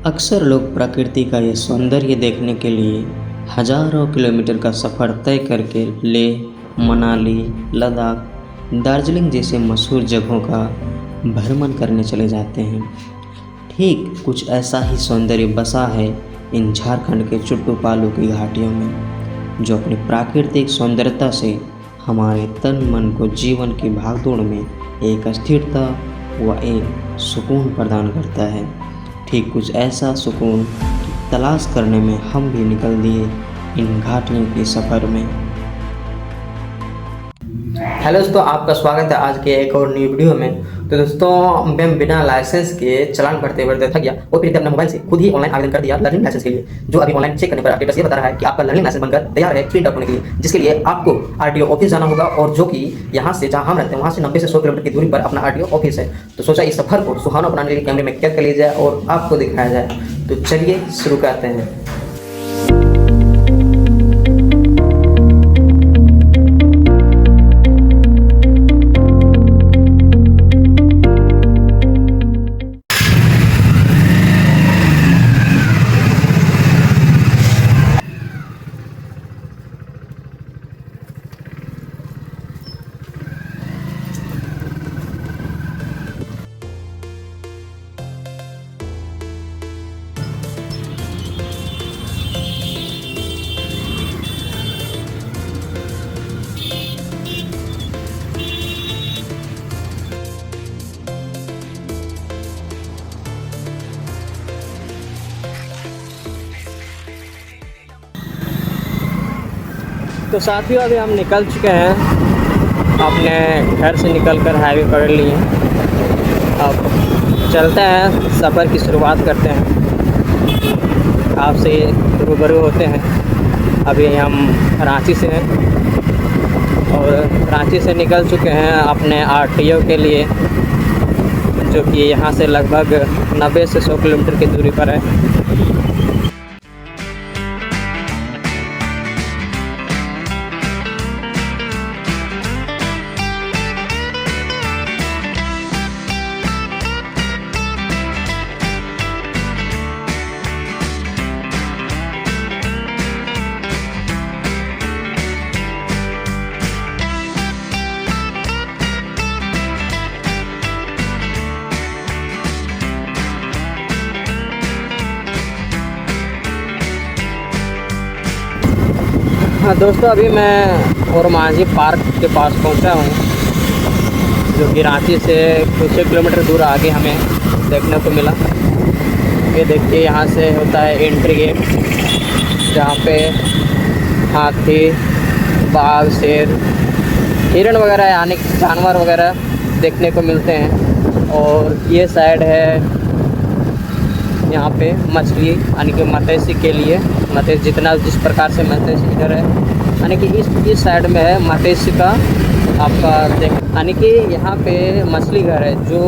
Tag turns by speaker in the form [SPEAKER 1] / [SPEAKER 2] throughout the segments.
[SPEAKER 1] अक्सर लोग प्रकृति का ये सौंदर्य देखने के लिए हजारों किलोमीटर का सफ़र तय करके लेह, मनाली, लद्दाख, दार्जिलिंग जैसे मशहूर जगहों का भ्रमण करने चले जाते हैं। ठीक कुछ ऐसा ही सौंदर्य बसा है इन झारखंड के चुट्टू-पालू की घाटियों में, जो अपनी प्राकृतिक सौंदर्यता से हमारे तन मन को जीवन की भागदौड़ में एक स्थिरता व एक सुकून प्रदान करता है। ठीक कुछ ऐसा सुकून की तलाश करने में हम भी निकल दिए इन घाटियों के सफ़र में।
[SPEAKER 2] हेलो दोस्तों, आपका स्वागत है आज के एक और न्यू वीडियो में। तो दोस्तों, मैं बिना लाइसेंस के चालान भरते भरते थक गया और फिर अपने मोबाइल से खुद ही ऑनलाइन आवेदन कर दिया लर्निंग लाइसेंस के लिए, जो अभी ऑनलाइन चेक करने पर स्टेटस ये बता रहा है कि आपका लर्निंग लाइसेंस बनकर तैयार है प्रिंट आउट होने के लिए, जिसके लिए आपको आरटीओ ऑफिस जाना होगा, और जो कि यहाँ से जहाँ हम रहते हैं वहाँ से 90 से 100 किलोमीटर की दूरी पर अपना आरटीओ ऑफिस है। तो सोचा इस सफर को सुहाना बनाने के लिए कैमरे में कैद कर लिया जाए और आपको दिखाया जाए। तो चलिए शुरू करते हैं। तो साथियों, अभी हम निकल चुके हैं, अपने घर से निकलकर हाईवे पकड़ लिए। अब चलते हैं, सफ़र की शुरुआत करते हैं, आपसे रूबरू होते हैं। अभी हम रांची से हैं और रांची से निकल चुके हैं अपने आरटीओ के लिए, जो कि यहाँ से लगभग 90 से 100 किलोमीटर की दूरी पर है। हाँ दोस्तों, अभी मैं ओरमांझी पार्क के पास पहुंचा हूँ, जो कि रांची से कुछ किलोमीटर दूर आगे हमें देखने को मिला। ये देखिए, यहाँ से होता है एंट्री गेट, जहाँ पे हाथी, बाघ, शेर, हिरण वगैरह यानी जानवर वगैरह देखने को मिलते हैं। और ये साइड है यहाँ पे मछली यानी कि मत्स्य के लिए, मत्स्य जितना जिस प्रकार से मत्स्य इधर है, यानी कि इस साइड में है मत्स्य का आपका देख, यानी कि यहाँ पे मछली घर है, जो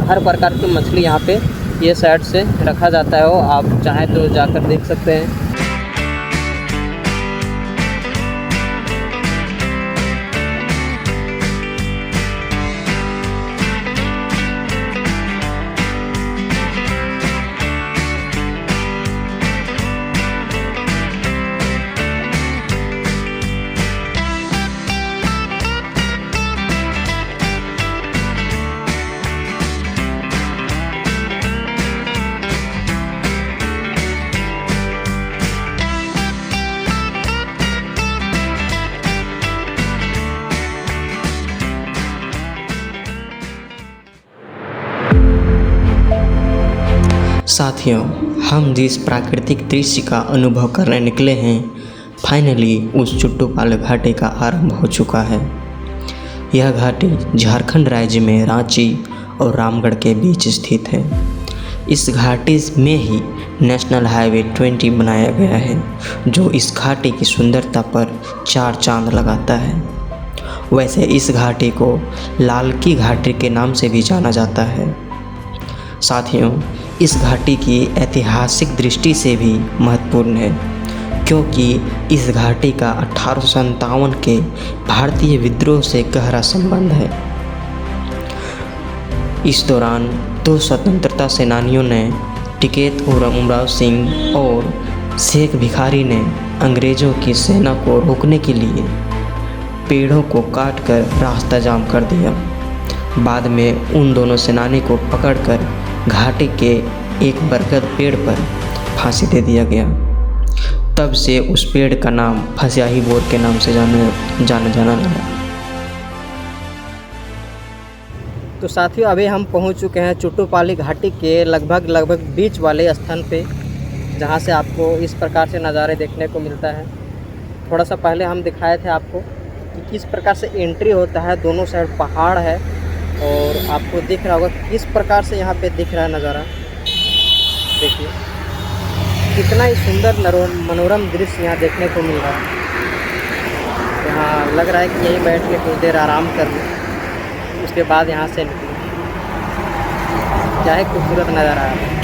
[SPEAKER 2] हर प्रकार की मछली यहाँ पे ये साइड से रखा जाता है। आप चाहें तो जाकर देख सकते हैं।
[SPEAKER 1] साथियों, हम जिस प्राकृतिक दृश्य का अनुभव करने निकले हैं, फाइनली उस चुट्टू-पालू घाटी का आरंभ हो चुका है। यह घाटी झारखंड राज्य में रांची और रामगढ़ के बीच स्थित है। इस घाटी में ही नेशनल हाईवे 20 बनाया गया है, जो इस घाटी की सुंदरता पर 4 चांद लगाता है। वैसे इस घाटी को लाल की घाटी के नाम से भी जाना जाता है। साथियों, इस घाटी की ऐतिहासिक दृष्टि से भी महत्वपूर्ण है, क्योंकि इस घाटी का 1857 के भारतीय विद्रोह से गहरा संबंध है। इस दौरान 2 स्वतंत्रता सेनानियों ने टिकैत उमराव सिंह और शेख भिखारी ने अंग्रेज़ों की सेना को रोकने के लिए पेड़ों को काटकर रास्ता जाम कर दिया। बाद में उन दोनों सेनानी को पकड़कर घाटी के एक बरगद पेड़ पर फांसी दे दिया गया। तब से उस पेड़ का नाम फस्याही बोर के नाम से जाना लगा।
[SPEAKER 2] तो साथियों, अभी हम पहुंच चुके हैं चुट्टूपाली घाटी के लगभग बीच वाले स्थान पे, जहां से आपको इस प्रकार से नज़ारे देखने को मिलता है। थोड़ा सा पहले हम दिखाए थे आपको कि किस प्रकार से एंट्री होता है, दोनों साइड पहाड़ है और आपको दिख रहा होगा किस प्रकार से यहाँ पे दिख रहा है नज़ारा। देखिए कितना ही सुंदर मनोरम दृश्य यहाँ देखने को मिल रहा है। यहाँ लग रहा है कि यहीं बैठ के कुछ देर आराम कर लें, उसके बाद यहाँ से निकलें। क्या है खूबसूरत नज़ारा है।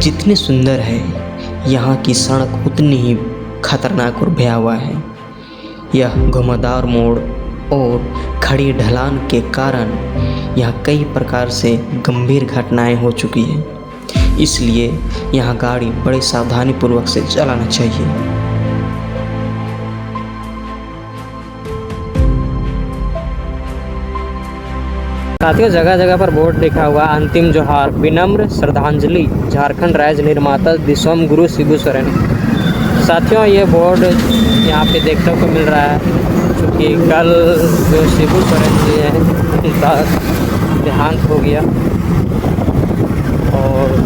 [SPEAKER 1] जितनी सुंदर है, यहाँ की सड़क उतनी ही खतरनाक और भयावह है। यह घुमावदार मोड़ और खड़ी ढलान के कारण यहाँ कई प्रकार से गंभीर घटनाएं हो चुकी हैं। इसलिए यहाँ गाड़ी बड़ी सावधानी पूर्वक से चलाना चाहिए।
[SPEAKER 2] साथियों, जगह जगह पर बोर्ड लिखा हुआ अंतिम जोहार, विनम्र श्रद्धांजलि, झारखंड राज्य निर्माता दिसोम गुरु शिबू सोरेन। साथियों, ये बोर्ड यहाँ पे देखने को मिल रहा है क्योंकि कल जो शिबू सोरेन जी हैं उनका देहांत हो गया और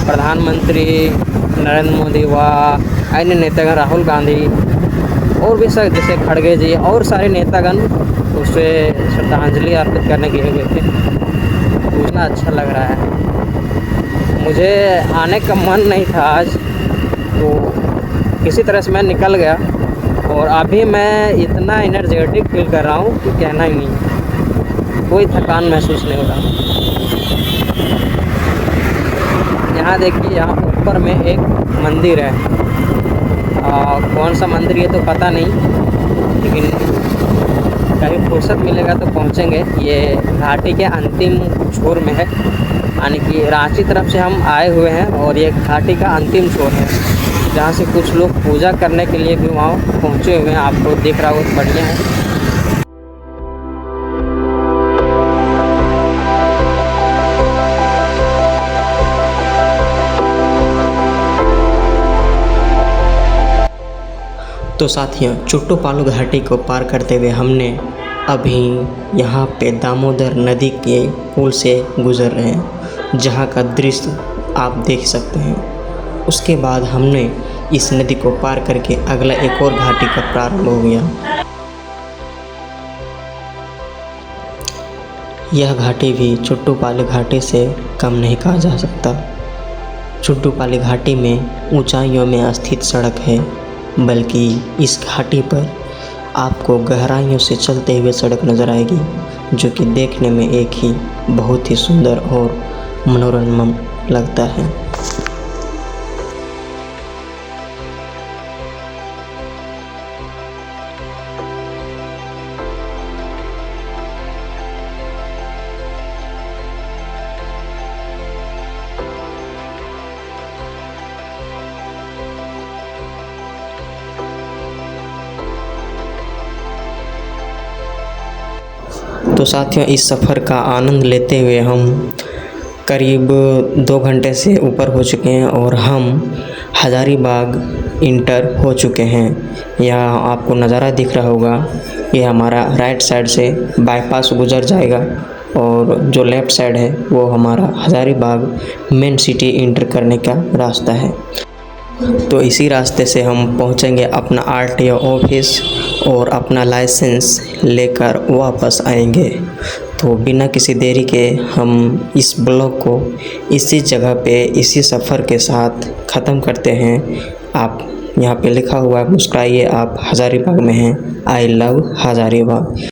[SPEAKER 2] प्रधानमंत्री नरेंद्र मोदी व अन्य नेतागण राहुल गांधी और भी सब जैसे खड़गे जी और सारे नेतागण उसे श्रद्धांजलि अर्पित करने गए हुए थे। इतना अच्छा लग रहा है। मुझे आने का मन नहीं था आज, तो किसी तरह से मैं निकल गया और अभी मैं इतना एनर्जेटिक फील कर रहा हूँ कि कहना ही नहीं, कोई थकान महसूस नहीं हो रहा। यहाँ देखिए, यहाँ ऊपर में एक मंदिर है। कौन सा मंदिर ये तो पता नहीं, लेकिन कहीं फुर्सत मिलेगा तो पहुँचेंगे। ये घाटी के अंतिम छोर में है, यानी कि रांची तरफ से हम आए हुए हैं और ये घाटी का अंतिम छोर है, जहाँ से कुछ लोग पूजा करने के लिए भी वहाँ पहुँचे हुए हैं। आपको दिख रहा हो तो बढ़िया है।
[SPEAKER 1] तो साथियों, चुट्टूपालू घाटी को पार करते हुए हमने अभी यहाँ पे दामोदर नदी के पुल से गुजर रहे हैं, जहाँ का दृश्य आप देख सकते हैं। उसके बाद हमने इस नदी को पार करके अगला एक और घाटी का प्रारंभ हो गया। यह घाटी भी चुट्टूपाली घाटी से कम नहीं कहा जा सकता। चुट्टूपाली घाटी में ऊंचाइयों में स्थित सड़क है, बल्कि इस घाटी पर आपको गहराइयों से चलते हुए सड़क नज़र आएगी, जो कि देखने में एक ही बहुत ही सुंदर और मनोरम लगता है। तो साथियों, इस सफ़र का आनंद लेते हुए हम करीब 2 घंटे से ऊपर हो चुके हैं और हम हज़ारीबाग इंटर हो चुके हैं। यहाँ आपको नज़ारा दिख रहा होगा, ये हमारा राइट साइड से बाईपास गुजर जाएगा और जो लेफ़्ट साइड है वो हमारा हज़ारीबाग मेन सिटी इंटर करने का रास्ता है। तो इसी रास्ते से हम पहुंचेंगे अपना आरटीओ ऑफिस और अपना लाइसेंस लेकर वापस आएंगे। तो बिना किसी देरी के हम इस ब्लॉग को इसी जगह पे इसी सफ़र के साथ ख़त्म करते हैं। आप यहाँ पे लिखा हुआ है मुस्कुराइए आप हज़ारीबाग में हैं। I love Hazaribagh.